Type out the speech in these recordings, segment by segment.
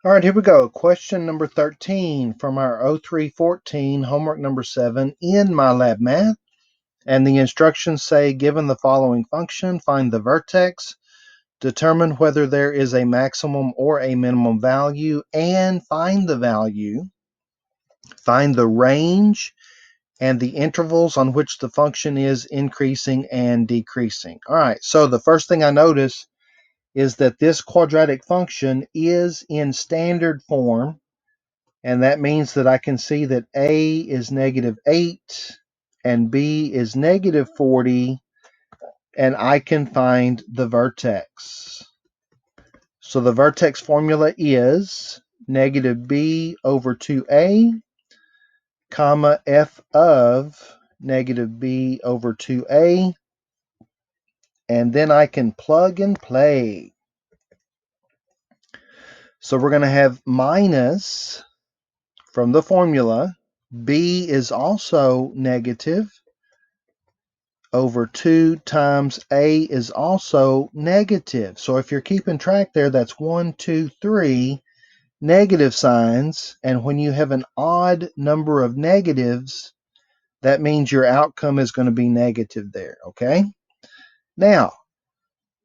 All right, here we go. Question number 13 from our 0314 homework number 7 in MyLab Math. And the instructions say, given the following function, find the vertex, determine whether there is a maximum or a minimum value, and find the value, find the range, and the intervals on which the function is increasing and decreasing. All right, so the first thing I notice is that this quadratic function is in standard form. And that means that I can see that A is -8 and B is -40, and I can find the vertex. So the vertex formula is -b over 2a, comma, f of -b over 2a, and then I can plug and play. So we're going to have minus from the formula. B is also negative over 2 times A is also negative. So if you're keeping track there, that's 1, 2, 3 negative signs. And when you have an odd number of negatives, that means your outcome is going to be negative there, okay? Now,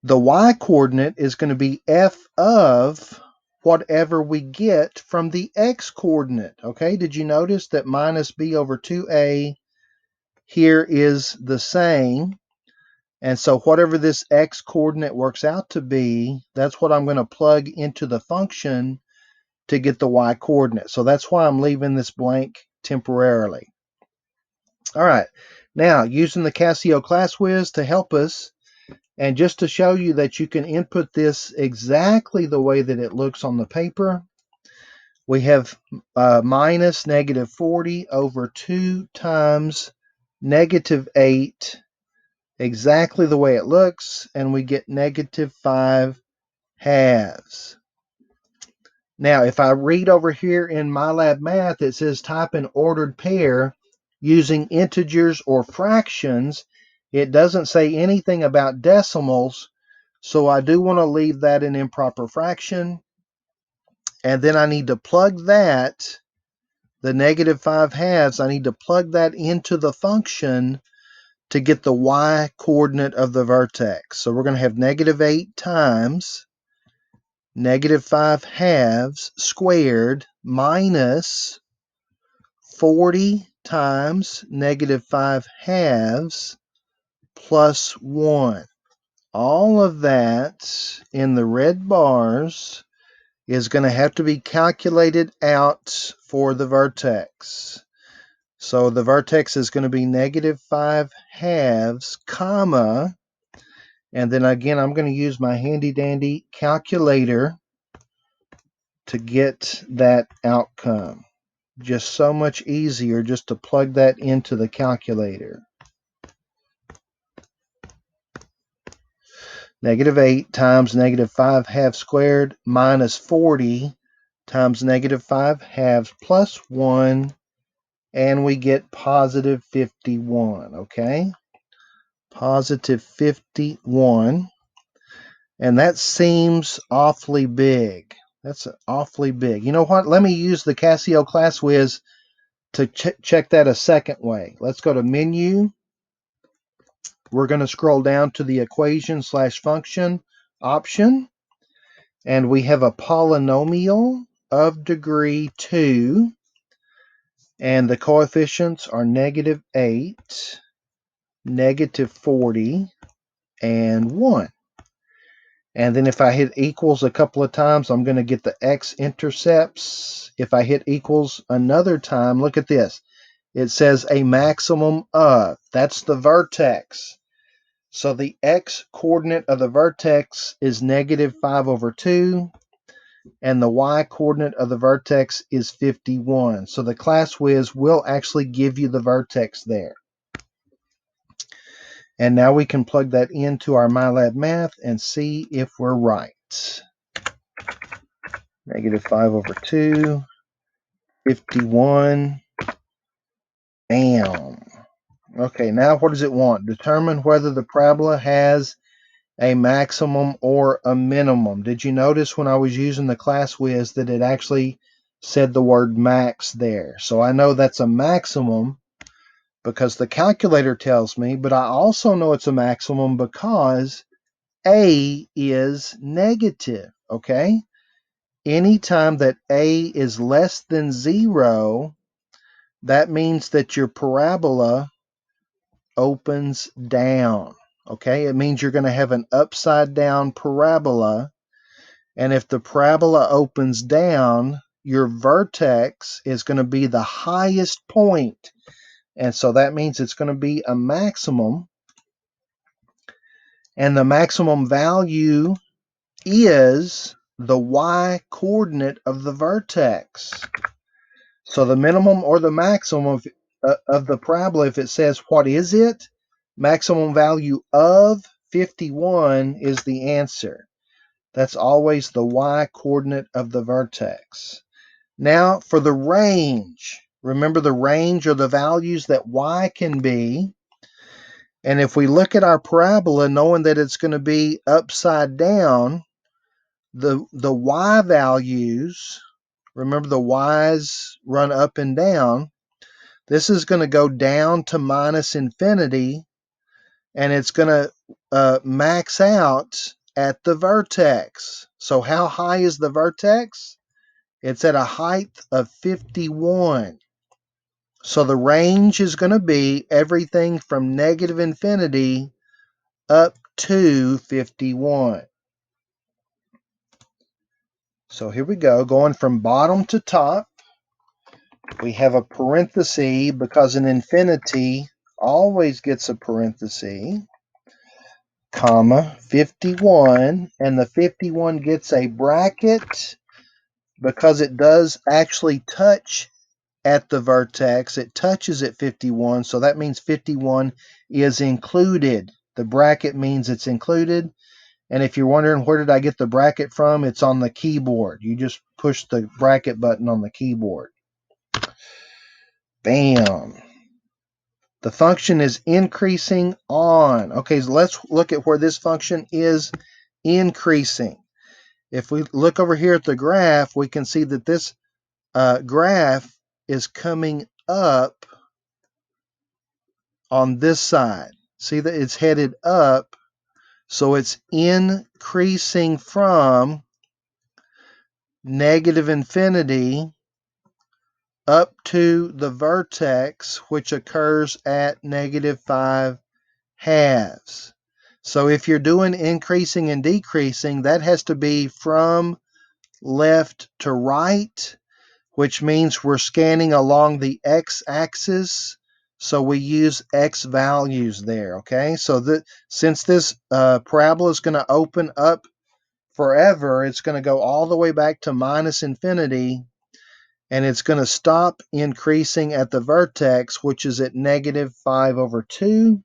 the y coordinate is going to be f of whatever we get from the x coordinate, okay? Did you notice that minus b over 2a here is the same? And so whatever this x coordinate works out to be, that's what I'm going to plug into the function to get the y coordinate. So that's why I'm leaving this blank temporarily. All right, now using the Casio ClassWiz to help us, and just to show you that you can input this exactly the way that it looks on the paper, we have minus -40 over 2 times -8, exactly the way it looks, and we get -5 halves. Now, if I read over here in MyLab Math, it says type an ordered pair using integers or fractions. It doesn't say anything about decimals, so I do want to leave that an improper fraction. And then I need to plug that, the -5 halves, I need to plug that into the function to get the y coordinate of the vertex. So we're going to have -8 times -5 halves squared minus 40 times -5 halves plus 1. All of that in the red bars is going to have to be calculated out for the vertex. So the vertex is going to be -5 halves, comma, and then again, I'm going to use my handy dandy calculator to get that outcome. Just so much easier just to plug that into the calculator. -8 times -5 halves squared minus 40 times -5 halves plus 1, and we get positive 51, okay? Positive 51. And that seems awfully big. That's awfully big. You know what? Let me use the Casio ClassWiz to check that a second way. Let's go to Menu. We're going to scroll down to the equation/function option. And we have a polynomial of degree 2. And the coefficients are -8, -40, and 1. And then if I hit equals a couple of times, I'm going to get the x-intercepts. If I hit equals another time, look at this. It says a maximum of. That's the vertex. So the x-coordinate of the vertex is -5 over 2, and the y-coordinate of the vertex is 51. So the ClassWiz will actually give you the vertex there. And now we can plug that into our MyLab Math and see if we're right. -5 over 2, 51. Bam. Okay, now what does it want? Determine whether the parabola has a maximum or a minimum. Did you notice when I was using the class whiz that it actually said the word max there? So I know that's a maximum because the calculator tells me, but I also know it's a maximum because A is negative, okay? Anytime that A is less than 0, that means that your parabola opens down, okay? It means you're going to have an upside down parabola, and if the parabola opens down, your vertex is going to be the highest point, and so that means it's going to be a maximum, and the maximum value is the y coordinate of the vertex. So the minimum or the maximum of the parabola, if it says what is it, maximum value of 51 is the answer. That's always the y coordinate of the vertex. Now for the range, remember the range are the values that y can be. And if we look at our parabola knowing that it's going to be upside down, the y values, remember the y's run up and down, this is going to go down to minus infinity, and it's going to max out at the vertex. So how high is the vertex? It's at a height of 51. So the range is going to be everything from negative infinity up to 51. So here we go, going from bottom to top. We have a parenthesis because an infinity always gets a parenthesis, comma, 51, and the 51 gets a bracket because it does actually touch at the vertex. It touches at 51, so that means 51 is included. The bracket means it's included. And if you're wondering where did I get the bracket from, it's on the keyboard. You just push the bracket button on the keyboard. Bam. The function is increasing on. Okay, so let's look at where this function is increasing. If we look over here at the graph, we can see that this graph is coming up on this side. See that it's headed up, so it's increasing from negative infinity up to the vertex, which occurs at negative 5 halves. So if you're doing increasing and decreasing, that has to be from left to right, which means we're scanning along the x-axis. So we use x values there, okay? So since this parabola is going to open up forever, it's going to go all the way back to minus infinity, and it's going to stop increasing at the vertex, which is at negative 5/2.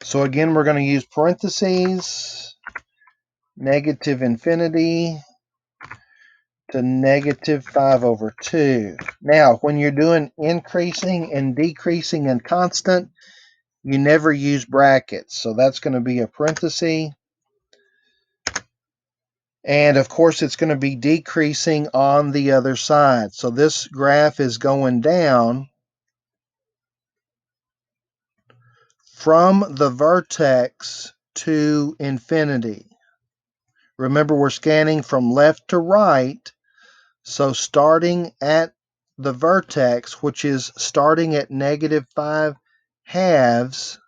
So again, we're going to use parentheses, negative infinity to negative 5/2. Now, when you're doing increasing and decreasing and constant, you never use brackets. So that's going to be a parenthesis. And of course, it's going to be decreasing on the other side. So this graph is going down from the vertex to infinity. Remember, we're scanning from left to right. So starting at the vertex, which is starting at negative 5 halves,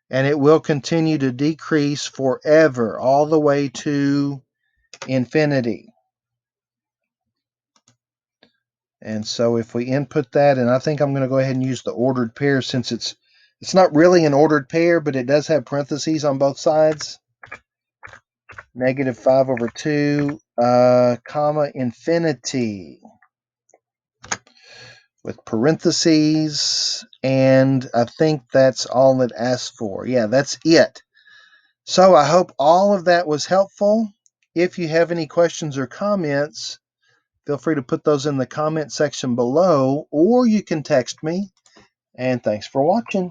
and it will continue to decrease forever, all the way to infinity. And so if we input that, and I think I'm going to go ahead and use the ordered pair since it's not really an ordered pair, but it does have parentheses on both sides. Negative 5/2, comma, infinity. With parentheses, and I think that's all it asks for. Yeah, that's it. So I hope all of that was helpful. If you have any questions or comments, feel free to put those in the comment section below, or you can text me. And thanks for watching.